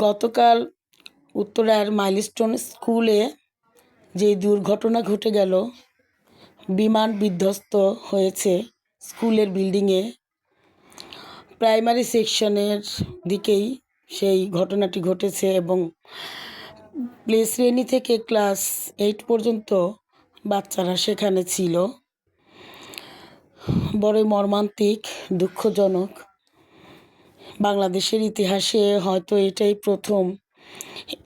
গতকাল উত্তরার মাইলস্টোন স্কুলে যে দুর্ঘটনা ঘটে গেল, বিমান বিধ্বস্ত হয়েছে স্কুলের বিল্ডিংয়ে, প্রাইমারি সেকশনের দিকেই সেই ঘটনাটি ঘটেছে এবং প্লে শ্রেণী থেকে ক্লাস 8 পর্যন্ত বাচ্চারা সেখানে ছিল। বড়ই মর্মান্তিক, দুঃখজনক। বাংলাদেশের ইতিহাসে হয়তো এটাই প্রথম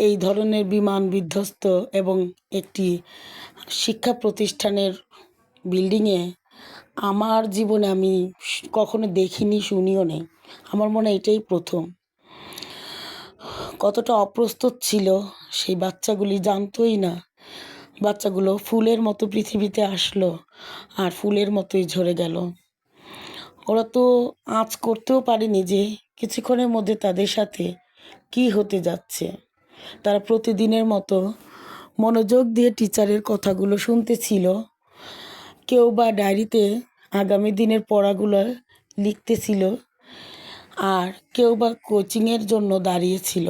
এই ধরনের বিমান বিধ্বস্ত এবং একটি শিক্ষা প্রতিষ্ঠানের বিল্ডিংয়ে। আমার জীবনে আমি কখনো দেখিনি, শুনিও নেই। আমার মনে হয় এটাই প্রথম। কতটা অপ্রস্তুত ছিল সেই বাচ্চাগুলি, জানতোই না। বাচ্চাগুলো ফুলের মতো পৃথিবীতে আসলো আর ফুলের মতোই ঝরে গেল। ওরা তো আঁচ করতেও পারেনি যে কিছুক্ষণের মধ্যে তাদের সাথে কি হতে যাচ্ছে। তারা প্রতিদিনের মতো মনোযোগ দিয়ে টিচারের কথাগুলো শুনতেছিল, কেউ বা ডায়েরিতে আগামী দিনের পড়াগুলো লিখতেছিল, আর কেউ বা কোচিংয়ের জন্য দাঁড়িয়েছিল।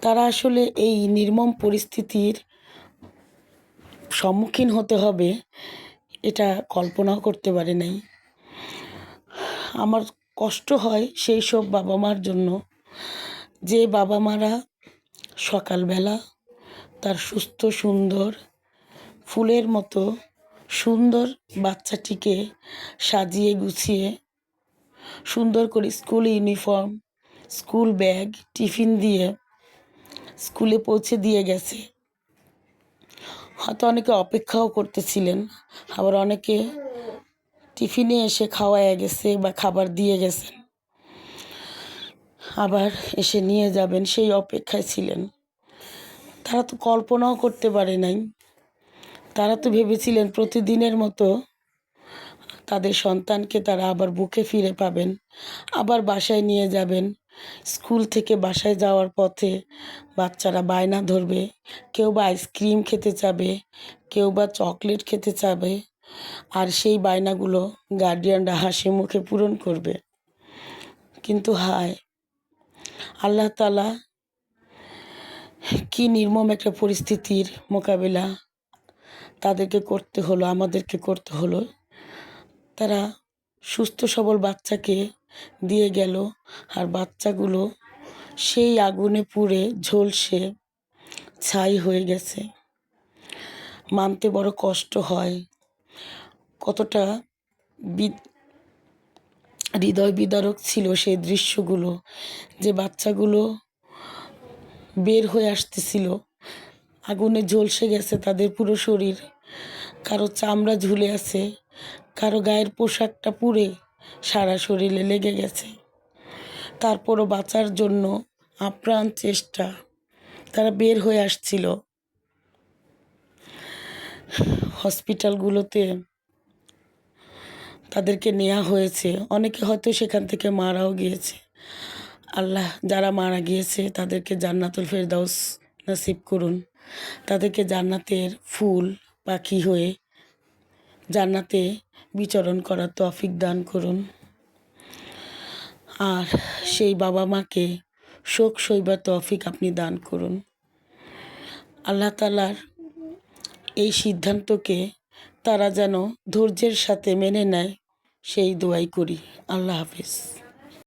তারা আসলে এই নির্মম পরিস্থিতির সম্মুখীন হতে হবে এটা কল্পনাও করতে পারে নাই। আমার কষ্ট হয় সেই সব বাবা মার জন্য, যে বাবা মারা সকালবেলা তার সুস্থ সুন্দর ফুলের মতো সুন্দর বাচ্চাটিকে সাজিয়ে গুছিয়ে সুন্দর করে school uniform, school bag, tiffin দিয়ে স্কুলে পৌঁছে দিয়ে গেছে। হয়তো অনেকে অপেক্ষাও করতেছিলেন, আবার অনেকে টিফিনে এসে খাওয়ায় গেছে বা খাবার দিয়ে গেছেন, আবার এসে নিয়ে যাবেন সেই অপেক্ষায় ছিলেন। তারা তো কল্পনাও করতে পারে নাই। তারা তো ভেবেছিলেন প্রতিদিনের মতো তাদের সন্তানকে তারা আবার বুকে ফিরে পাবেন, আবার বাসায় নিয়ে যাবেন। স্কুল থেকে বাসায় যাওয়ার পথে বাচ্চারা বায়না ধরবে, কেউ বা আইসক্রিম খেতে চাবে, কেউ বা চকলেট খেতে চাবে, আর সেই বায়নাগুলো গার্ডিয়ানরা হাসি মুখে পূরণ করবে। কিন্তু হায় আল্লাহ তাআলা, কি নির্মম একটা পরিস্থিতির মোকাবিলা তাদেরকে করতে হলো, আমাদেরকে করতে হলো। তারা সুস্থ সবল বাচ্চাকে দিয়ে গেল, আর বাচ্চাগুলো সেই আগুনে পুড়ে ঝলসে ছাই হয়ে গেছে। মানতে বড় কষ্ট হয়। কতটা হৃদয় বিদারক ছিল সেই দৃশ্যগুলো, যে বাচ্চাগুলো বের হয়ে আসতেছিল, আগুনে ঝলসে গেছে তাদের পুরো শরীর, কারো চামড়া ঝুলে আছে, কারো গায়ের পোশাকটা পুড়ে সারা শরীরে লেগে গেছে। তারপরও বাঁচার জন্য আপ্রাণ চেষ্টা, তারা বের হয়ে আসছিল। হসপিটালগুলোতে তাদেরকে নেওয়া হয়েছে, অনেকে হয়তো সেখান থেকে মারাও গিয়েছে। আল্লাহ যারা মারা গিয়েছে তাদেরকে জান্নাতুল ফেরদাউস নসিব করুন, তাদেরকে জান্নাতের ফুল পাখি হয়ে জান্নাতে বিচরণ করার তৌফিক দান করুন। আর সেই বাবা মাকে শোক সইবার তৌফিক আপনি দান করুন। আল্লাহ তাআলার এই সিদ্ধান্তকে তারা যেন ধৈর্যের সাথে মেনে নেয়, সেই দোয়াই করি। আল্লাহ হাফেজ।